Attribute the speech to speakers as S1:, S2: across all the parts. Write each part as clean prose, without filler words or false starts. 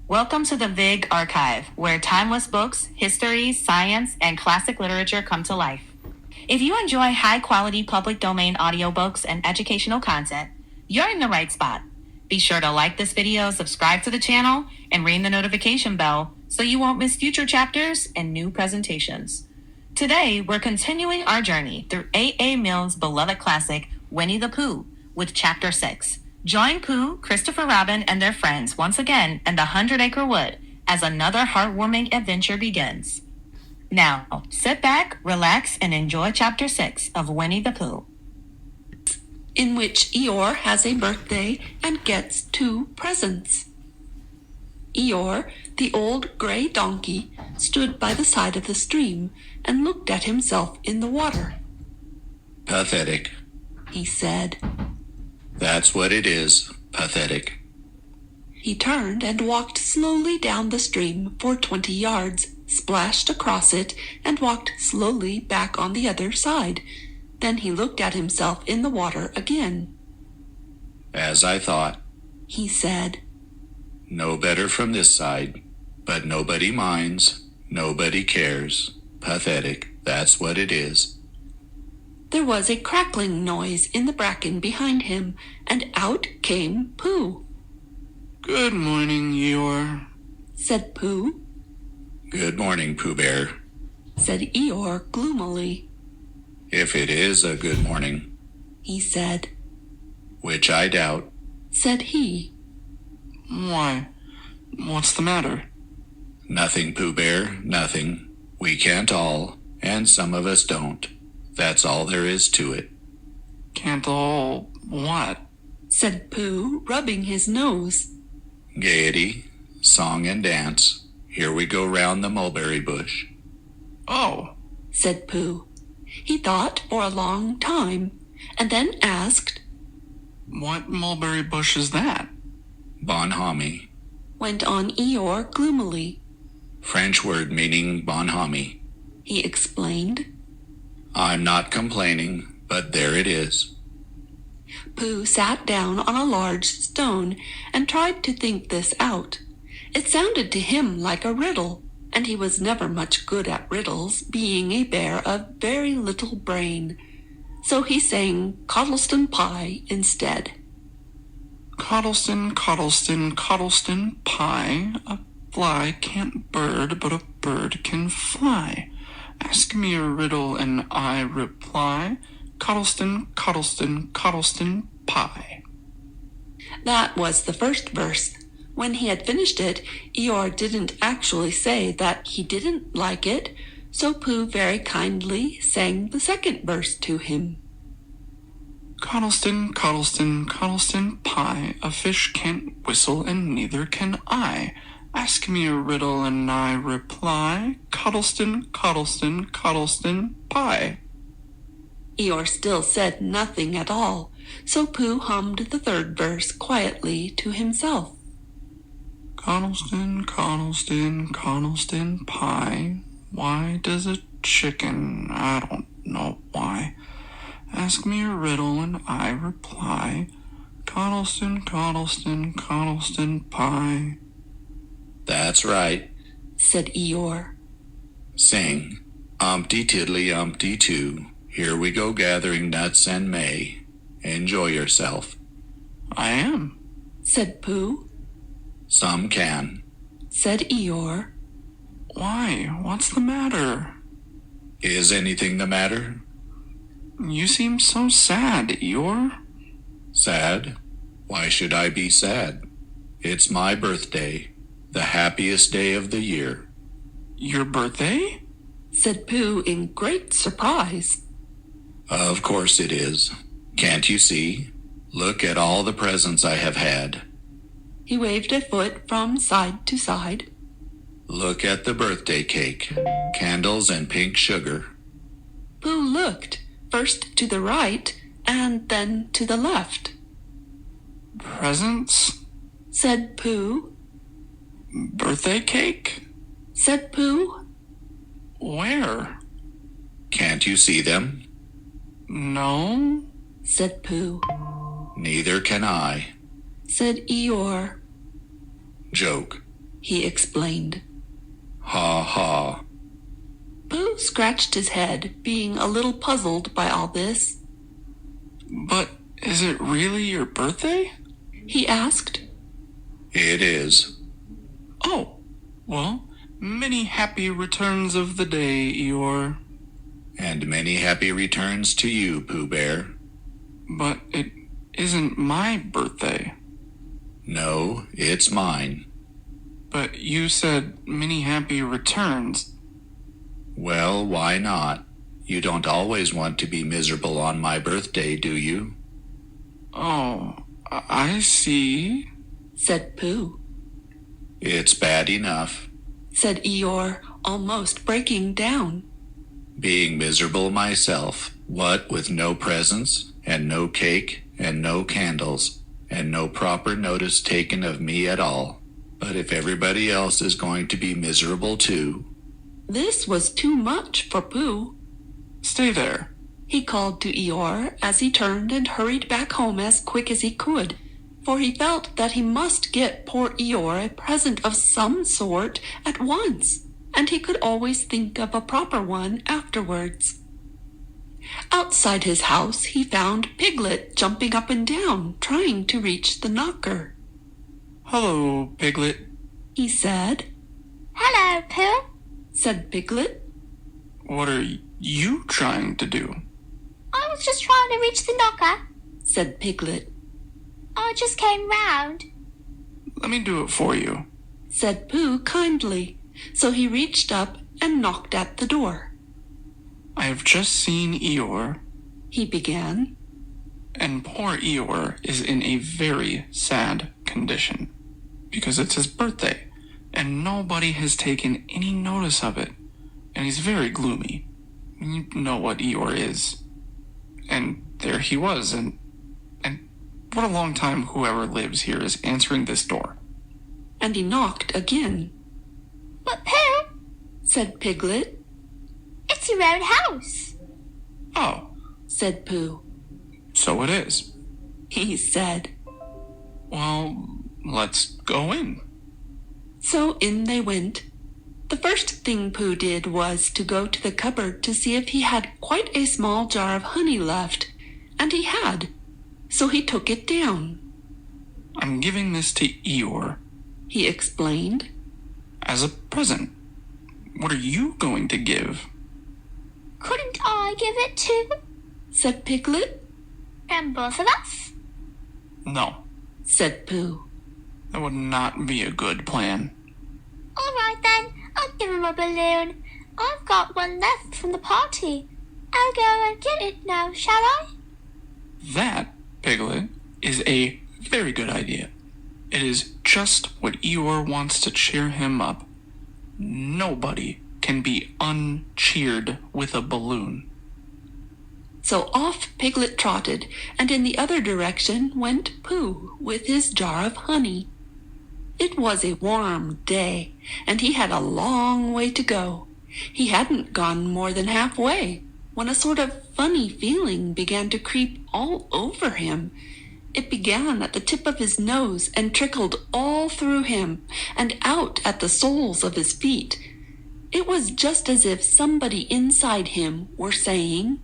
S1: Welcome to the VIGG Archive, where timeless books, history, science, and classic literature come to life. If you enjoy high-quality public domain audiobooks and educational content, you're in the right spot. Be sure to like this video, subscribe to the channel, and ring the notification bell so you won't miss future chapters and new presentations. Today, we're continuing our journey through A.A. Milne's beloved classic, Winnie the Pooh, with Chapter 6. Join Pooh, Christopher Robin, and their friends once again in the 100 Acre Wood as another heartwarming adventure begins. Now, sit back, relax, and enjoy Chapter 6 of Winnie the Pooh,
S2: in which Eeyore has a birthday and gets 2 presents. Eeyore, the old gray donkey, stood by the side of the stream and looked at himself in the water.
S3: "Pathetic,"
S2: he said.
S3: "That's what it is, pathetic."
S2: He turned and walked slowly down the stream for 20 yards, splashed across it, and walked slowly back on the other side. Then he looked at himself in the water again.
S3: "As I thought.
S2: He said.
S3: No better from this side, but nobody minds, nobody cares. Pathetic, that's what it is."
S2: There was a crackling noise in the bracken behind him, and out came Pooh.
S4: "Good morning, Eeyore,"
S2: said Pooh.
S3: "Good morning, Pooh Bear."
S2: said Eeyore gloomily.
S3: "If it is a good morning,"
S2: he said.
S3: "which I doubt,"
S2: said he.
S4: "Why, what's the matter?"
S3: "Nothing, Pooh Bear, nothing. We can't all, and some of us don't. That's all there is to it."
S4: "Can't all what?"
S2: said Pooh, rubbing his nose.
S3: "Gaiety, song and dance. Here we go round the mulberry bush."
S4: "Oh,"
S2: said Pooh. He thought for a long time, and then asked,
S4: "What mulberry bush is that?"
S3: "Bonhomie.
S2: went on Eeyore gloomily.
S3: French word meaning bonhomie.
S2: He explained.
S3: I'm not complaining, but there it is."
S2: Pooh sat down on a large stone and tried to think this out. It sounded to him like a riddle, and he was never much good at riddles, being a bear of very little brain. So he sang Cottleston Pie instead.
S4: "Cottleston, Cottleston, Cottleston pie. A fly can't bird, but a bird can fly. Ask me a riddle and I reply. Cottleston, Cottleston, Cottleston pie."
S2: That was the first verse. When he had finished it, Eeyore didn't actually say that he didn't like it, so Pooh very kindly sang the second verse to him.
S4: "Cottleston, Cottleston, Cottleston pie. A fish can't whistle and neither can I. Ask me a riddle and I reply. Cottleston, Cottleston, Cottleston pie."
S2: Eeyore still said nothing at all, so Pooh hummed the third verse quietly to himself.
S4: "Cottleston, Cottleston, Cottleston pie. Why does a chicken? I don't know why. Ask me a riddle and I reply. Cottleston, Cottleston, Cottleston pie."
S3: "That's right.
S2: said Eeyore.
S3: Sing, Umpty tiddly umpty too. Here we go gathering nuts and may. Enjoy yourself."
S4: "I am,"
S2: said Pooh.
S3: "Some can."
S2: said Eeyore.
S4: "Why, what's the matter?"
S3: "Is anything the matter?"
S4: "You seem so sad, Eeyore."
S3: "Sad? Why should I be sad? It's my birthday, the happiest day of the year."
S4: "Your birthday?"
S2: said Pooh in great surprise.
S3: "Of course it is. Can't you see? Look at all the presents I have had.
S2: He waved a foot from side to side.
S3: Look at the birthday cake, candles and pink sugar."
S2: Pooh looked, first to the right and then to the left.
S4: "Presents?
S2: said Pooh.
S4: Birthday cake?
S2: said Pooh.
S4: Where?"
S3: "Can't you see them?"
S4: "No."
S2: said Pooh.
S3: "Neither can I."
S2: said Eeyore.
S3: "Joke."
S2: he explained.
S3: Ha ha.
S2: Pooh scratched his head, being a little puzzled by all this.
S4: But is it really your birthday?
S2: He asked.
S3: It is.
S4: Oh, well, many happy returns of the day, Eeyore.
S3: And many happy returns to you, Pooh Bear.
S4: But it isn't my birthday.
S3: No, it's mine.
S4: But you said many happy returns.
S3: Well, why not? You don't always want to be miserable on my birthday, do you?
S4: Oh, I see,
S2: said Pooh.
S3: It's bad enough.
S2: Said Eeyore, almost breaking down.
S3: Being miserable myself, what with no presents, and no cake, and no candles, and no proper notice taken of me at all. But if everybody else is going to be miserable too...
S2: This was too much for Pooh.
S4: Stay there,
S2: he called to Eeyore as he turned and hurried back home as quick as he could, for he felt that he must get poor Eeyore a present of some sort at once, and he could always think of a proper one afterwards. Outside his house he found Piglet jumping up and down, trying to reach the knocker.
S4: Hello, Piglet,
S2: he said.
S1: Hello, Pooh.
S2: Said Piglet.
S4: What are you trying to do?
S1: I was just trying to reach the knocker.
S2: Said Piglet.
S1: I just came round.
S4: Let me do it for you.
S2: Said Pooh kindly, so he reached up and knocked at the door.
S4: I have just seen Eeyore,
S2: he began.
S4: And poor Eeyore is in a very sad condition, because it's his birthday, and nobody has taken any notice of it, and he's very gloomy. You know what Eeyore is. And there he was, and what a long time whoever lives here is answering this door.
S2: And he knocked again.
S1: But Pooh,
S2: said Piglet.
S1: it's your own house.
S4: Oh,
S2: Said Pooh.
S4: so it is.
S2: He said.
S4: Well, let's go in.
S2: So in they went. The first thing Pooh did was to go to the cupboard to see if he had quite a small jar of honey left, and he had. So he took it down.
S4: I'm giving this to Eeyore
S2: He explained.
S4: as a present. What are you going to give?
S1: Couldn't I give it too?
S2: Said Piglet.
S1: And both of us?
S4: No,
S2: Said Pooh.
S4: that would not be a good plan.
S1: All right then, I'll give him a balloon. I've got one left from the party. I'll go and get it now, shall I?
S4: That, Piglet, is a very good idea. It is just what Eeyore wants to cheer him up. Nobody can be uncheered with a balloon.
S2: So off Piglet trotted, and in the other direction went Pooh with his jar of honey. It was a warm day, and he had a long way to go. He hadn't gone more than halfway when a sort of funny feeling began to creep all over him. It began at the tip of his nose and trickled all through him and out at the soles of his feet. It was just as if somebody inside him were saying,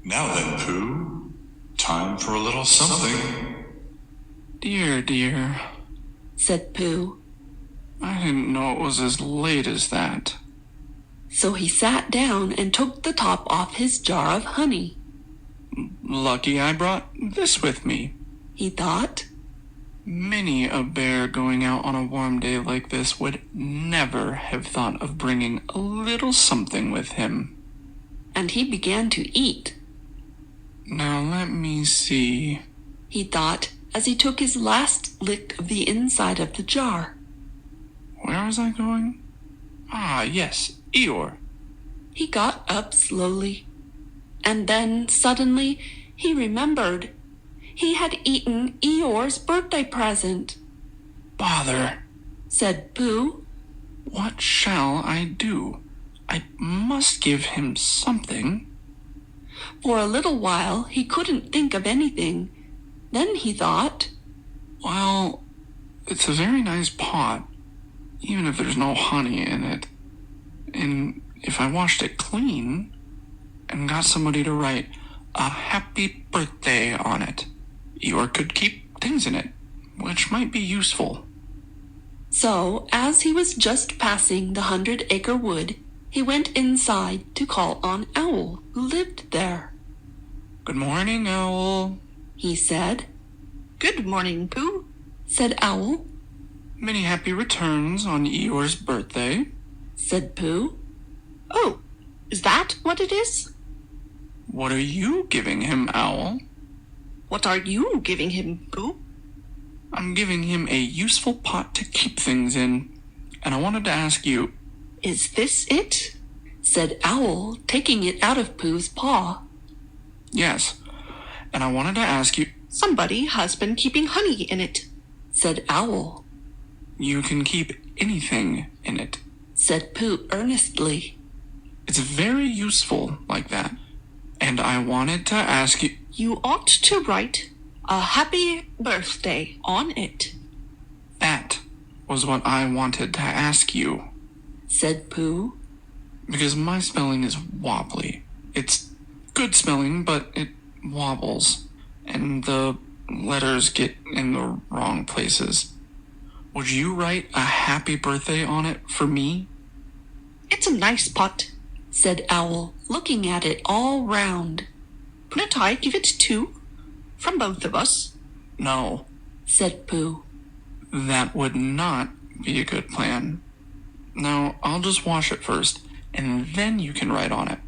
S5: Now then, Pooh, time for a little something.
S4: Dear, dear,
S2: said Pooh.
S4: I didn't know it was as late as that.
S2: So he sat down and took the top off his jar of honey.
S4: Lucky I brought this with me.
S2: He thought.
S4: Many a bear going out on a warm day like this would never have thought of bringing a little something with him.
S2: And he began to eat.
S4: Now let me see,
S2: he thought as he took his last lick of the inside of the jar.
S4: Where was I going? Ah, yes, Eeyore.
S2: He got up slowly, and then suddenly he remembered. He had eaten Eeyore's birthday present.
S4: Bother,
S2: said Pooh.
S4: What shall I do? I must give him something.
S2: For a little while he couldn't think of anything. Then he thought,
S4: Well, it's a very nice pot, even if there's no honey in it. And if I washed it clean and got somebody to write a happy birthday on it, Eeyore could keep things in it, which might be useful.
S2: So, as he was just passing the 100 Acre Wood, he went inside to call on Owl, who lived there.
S4: "Good morning, Owl,"
S2: he said.
S6: "Good morning, Pooh,"
S2: said Owl.
S4: "Many happy returns on Eeyore's birthday,"
S2: said Pooh.
S6: "Oh, is that what it is?"
S4: "What are you giving him, Owl?"
S6: "What are you giving him, Pooh?"
S4: "I'm giving him a useful pot to keep things in, and I wanted to ask you..."
S6: "Is this it?"
S2: said Owl, taking it out of Pooh's paw.
S4: "Yes, and I wanted to ask you..."
S6: "Somebody has been keeping honey in it,"
S2: said Owl.
S4: "You can keep anything in it,"
S2: said Pooh earnestly.
S4: "It's very useful like that, and I wanted to ask you..."
S6: "You ought to write a happy birthday on it."
S4: "That was what I wanted to ask you,"
S2: said Pooh.
S4: "because my spelling is wobbly. It's good spelling, but it wobbles, and the letters get in the wrong places. Would you write a happy birthday on it for me?"
S6: "It's a nice pot,"
S2: said Owl, looking at it all round.
S6: "Couldn't I give it two? From both of us?"
S4: "No,
S2: said Pooh.
S4: that would not be a good plan. Now, I'll just wash it first, and then you can write on it."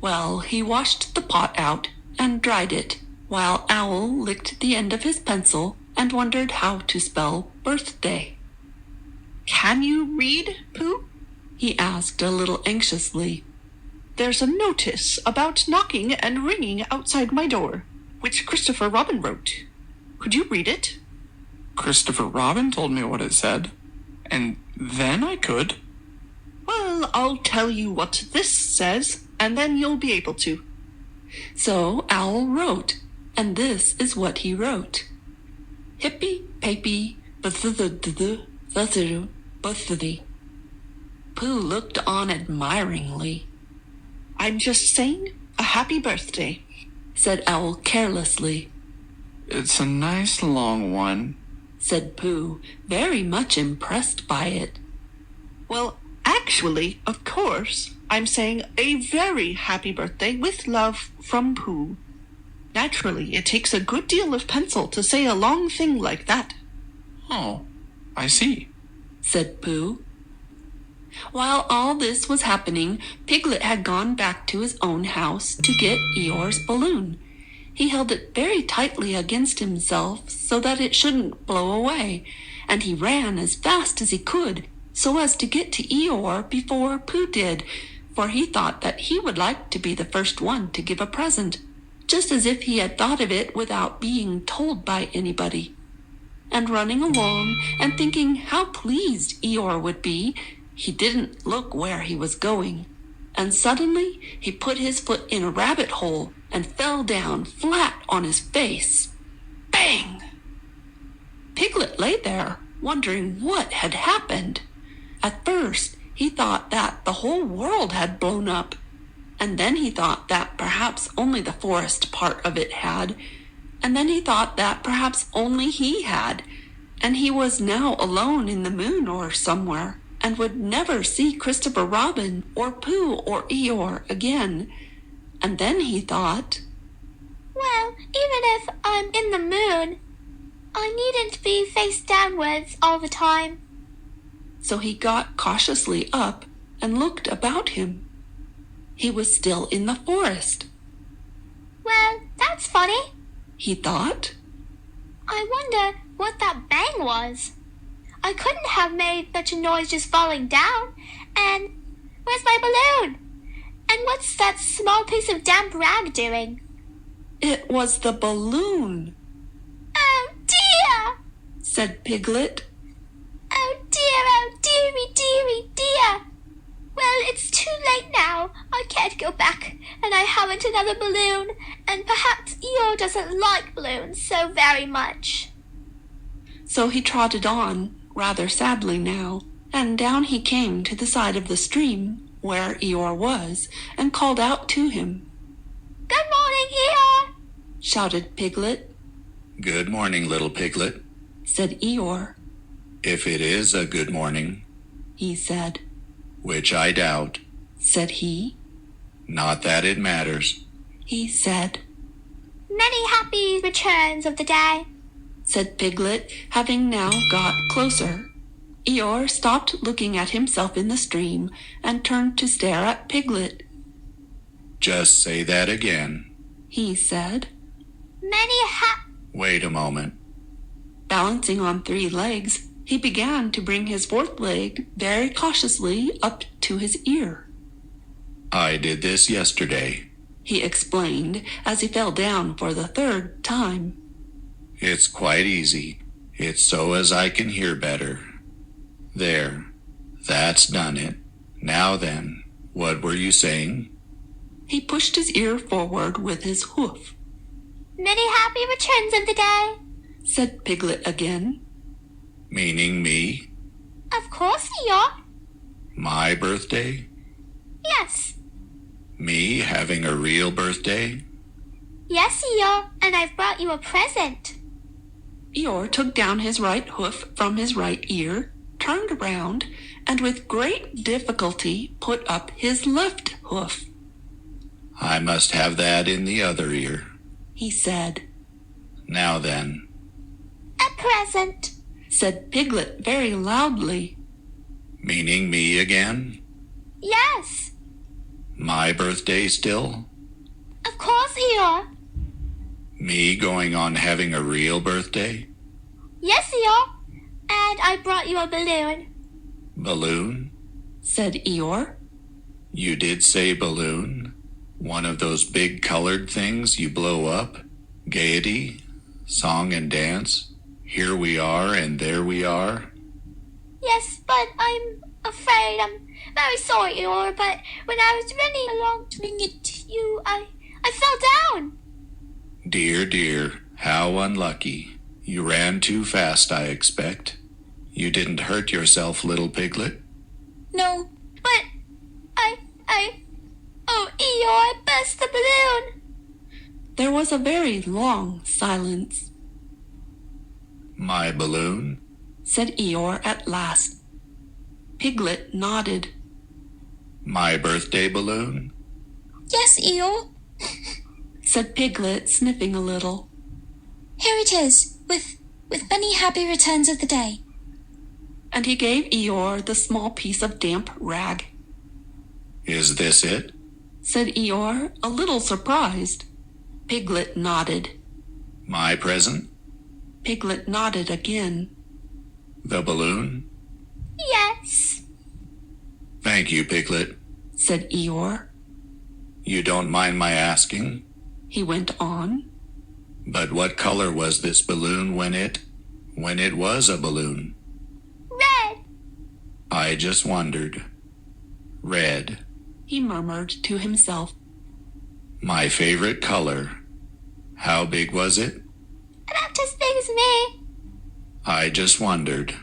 S2: Well, he washed the pot out and dried it, while Owl licked the end of his pencil and wondered how to spell birthday.
S6: "Can you read, Pooh?"
S2: he asked a little anxiously.
S6: "There's a notice about knocking and ringing outside my door, which Christopher Robin wrote. Could you read it?"
S4: Christopher Robin told me what it said, and then I could.
S6: "Well, I'll tell you what this says, and then you'll be able to."
S2: So Owl wrote, and this is what he wrote. Hippy papy birthday. Pooh looked on admiringly.
S6: "I'm just saying a happy birthday,"
S2: said Owl carelessly.
S4: "It's a nice long one,"
S2: said Pooh, very much impressed by it.
S6: "Well, actually, of course, I'm saying a very happy birthday with love from Pooh. Naturally, it takes a good deal of pencil to say a long thing like that."
S4: "Oh, I see,"
S2: said Pooh. While all this was happening, Piglet had gone back to his own house to get Eeyore's balloon. He held it very tightly against himself so that it shouldn't blow away, and he ran as fast as he could so as to get to Eeyore before Pooh did, for he thought that he would like to be the first one to give a present, just as if he had thought of it without being told by anybody. And running along and thinking how pleased Eeyore would be, he didn't look where he was going, and suddenly he put his foot in a rabbit hole and fell down flat on his face. Bang! Piglet lay there, wondering what had happened. At first, he thought that the whole world had blown up, and then he thought that perhaps only the forest part of it had, and then he thought that perhaps only he had, and he was now alone in the moon or somewhere, and would never see Christopher Robin or Pooh or Eeyore again. And then he thought,
S7: "Well, even if I'm in the moon, I needn't be face downwards all the time."
S2: So he got cautiously up and looked about him. He was still in the forest.
S7: "Well, that's funny.
S2: He thought.
S7: I wonder what that bang was. I couldn't have made such a noise just falling down. And where's my balloon? And what's that small piece of damp rag doing?"
S2: It was the balloon,
S7: "Oh dear!"
S2: said Piglet.
S7: "Oh dearie, dear! Well, it's too late now. I can't go back, and I haven't another balloon, and perhaps Eeyore doesn't like balloons so very much."
S2: So he trotted on, rather sadly now, And down he came to the side of the stream where Eeyore was, and called out to him.
S7: Good morning, Eeyore!
S2: Shouted Piglet.
S3: Good morning, little piglet.
S2: Said Eeyore.
S3: If it is a good morning,
S2: He said.
S3: which I doubt,
S2: Said he.
S3: not that it matters.
S2: He said.
S7: Many happy returns of the day.
S2: Said Piglet, having now got closer. Eeyore stopped looking at himself in the stream and turned to stare at Piglet.
S3: Just say that again.
S2: He said.
S7: Many
S3: Wait a moment.
S2: Balancing on 3 legs, he began to bring his 4th leg very cautiously up to his ear.
S3: I did this yesterday.
S2: He explained as he fell down for the 3rd time.
S3: It's quite easy. It's so as I can hear better. There. That's done it. Now then, what were you saying?
S2: He pushed his ear forward with his hoof.
S7: Many happy returns of the day.
S2: Said Piglet again.
S3: Meaning me?
S7: Of course, Eeyore.
S3: My birthday?
S7: Yes.
S3: Me having a real birthday?
S7: Yes, Eeyore, and I've brought you a present.
S2: Eeyore took down his right hoof from his right ear, turned around, and with great difficulty put up his left hoof.
S3: I must have that in the other ear.
S2: He said.
S3: Now then,
S7: A present.
S2: Said Piglet very loudly.
S3: meaning me again?
S7: Yes.
S3: My birthday still?
S7: Of course, Eeyore.
S3: Me going on having a real birthday?
S7: Yes, Eeyore. And I brought you a balloon.
S3: Balloon?
S2: Said Eeyore.
S3: You did say balloon? One of those big colored things you blow up? Gaiety? Song and dance? Here we are and there we are?
S7: Yes, but I'm afraid I'm very sorry, Eeyore, but when I was running along to bring it to you, I fell down.
S3: Dear, dear, how unlucky. You ran too fast, I expect. You didn't hurt yourself, little piglet?
S7: No, but oh, Eeyore, I burst the balloon.
S2: There was a very long silence.
S3: My balloon?
S2: Said Eeyore at last. Piglet nodded.
S3: My birthday balloon?
S8: Yes, Eeyore.
S2: Said Piglet, sniffing a little.
S8: Here it is, with many happy returns of the day.
S2: And he gave Eeyore the small piece of damp rag.
S3: Is this it?
S2: Said Eeyore, a little surprised. Piglet nodded.
S3: My present?
S2: Piglet nodded again.
S3: The balloon?
S7: Yes.
S3: Thank you, Piglet.
S2: Said Eeyore.
S3: You don't mind my asking?
S2: He went on.
S3: But what color was this balloon when it was a balloon?
S7: Red.
S3: I just wondered. Red.
S2: He murmured to himself.
S3: My favorite color. How big was it?
S7: About as big as me.
S3: I just wondered.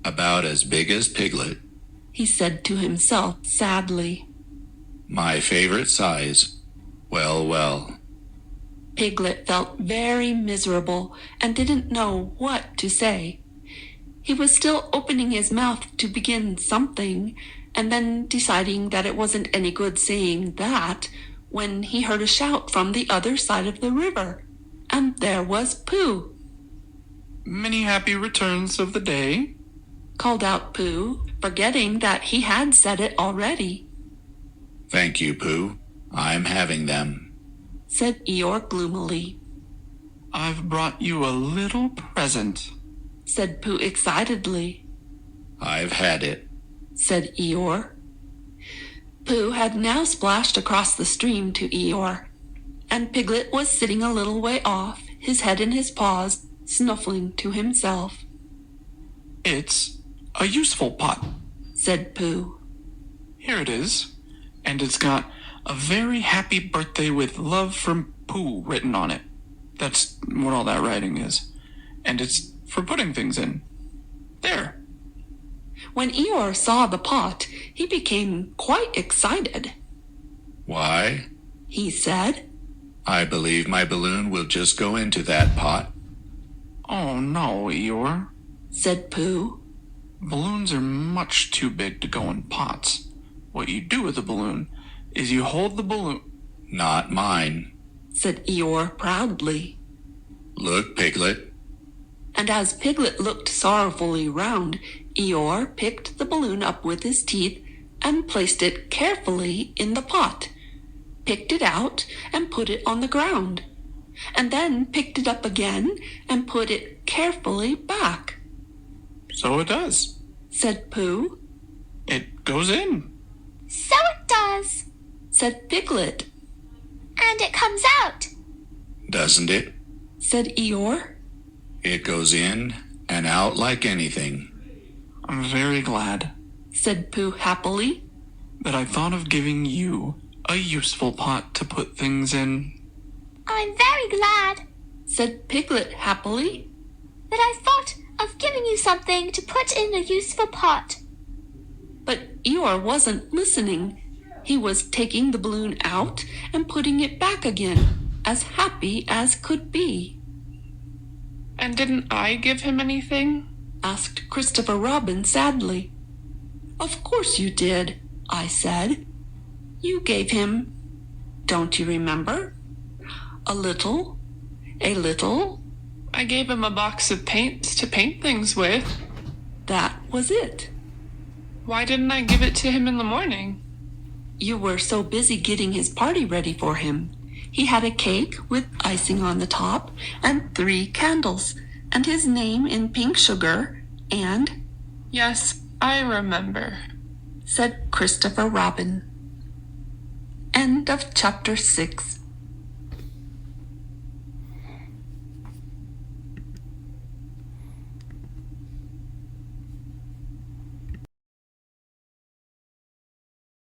S3: About as big as Piglet.
S2: He said to himself sadly.
S3: My favorite size. Well, well.
S2: Piglet felt very miserable and didn't know what to say. He was still opening his mouth to begin something, and then deciding that it wasn't any good saying that, when he heard a shout from the other side of the river. And there was Pooh.
S4: Many happy returns of the day.
S2: Called out Pooh, forgetting that he had said it already.
S3: Thank you, Pooh. I'm having them.
S2: Said Eeyore gloomily.
S4: I've brought you a little present.
S2: Said Pooh excitedly.
S3: I've had it.
S2: Said Eeyore. Pooh had now splashed across the stream to Eeyore, and Piglet was sitting a little way off, his head in his paws, snuffling to himself.
S4: It's a useful pot.
S2: Said Pooh.
S4: Here it is. And it's got a very happy birthday with love from Pooh written on it. That's what all that writing is. And it's for putting things in. There.
S2: When Eeyore saw the pot, he became quite excited.
S3: Why?
S2: He said.
S3: I believe my balloon will just go into that pot.
S4: Oh no, Eeyore.
S2: Said Pooh.
S4: Balloons are much too big to go in pots. What you do with a balloon is you hold the balloon.
S3: Not mine.
S2: Said Eeyore proudly.
S3: Look, Piglet.
S2: And as Piglet looked sorrowfully round, Eeyore picked the balloon up with his teeth and placed it carefully in the pot, picked it out and put it on the ground, and then picked it up again and put it carefully back.
S4: So it does.
S2: Said Pooh.
S4: It goes in.
S7: So it does.
S2: Said Piglet.
S7: And it comes out.
S3: Doesn't it?
S2: Said Eeyore.
S3: It goes in and out like anything.
S4: I'm very glad
S2: Said Pooh happily.
S4: that I thought of giving you a useful pot to put things in.
S7: I'm very glad
S2: Said Piglet happily.
S7: that I thought of giving you something to put in a useful pot.
S2: But Eeyore wasn't listening. He was taking the balloon out and putting it back again, as happy as could be.
S9: And didn't I give him anything?
S2: Asked Christopher Robin sadly. Of course you did, I said. You gave him, don't you remember? A little.
S9: I gave him a box of paints to paint things with.
S2: That was it.
S9: Why didn't I give it to him in the morning?
S2: You were so busy getting his party ready for him. He had a cake with icing on the top and 3 candles, and his name in pink sugar, and,
S9: Yes, I remember.
S2: said Christopher Robin. End of chapter 6.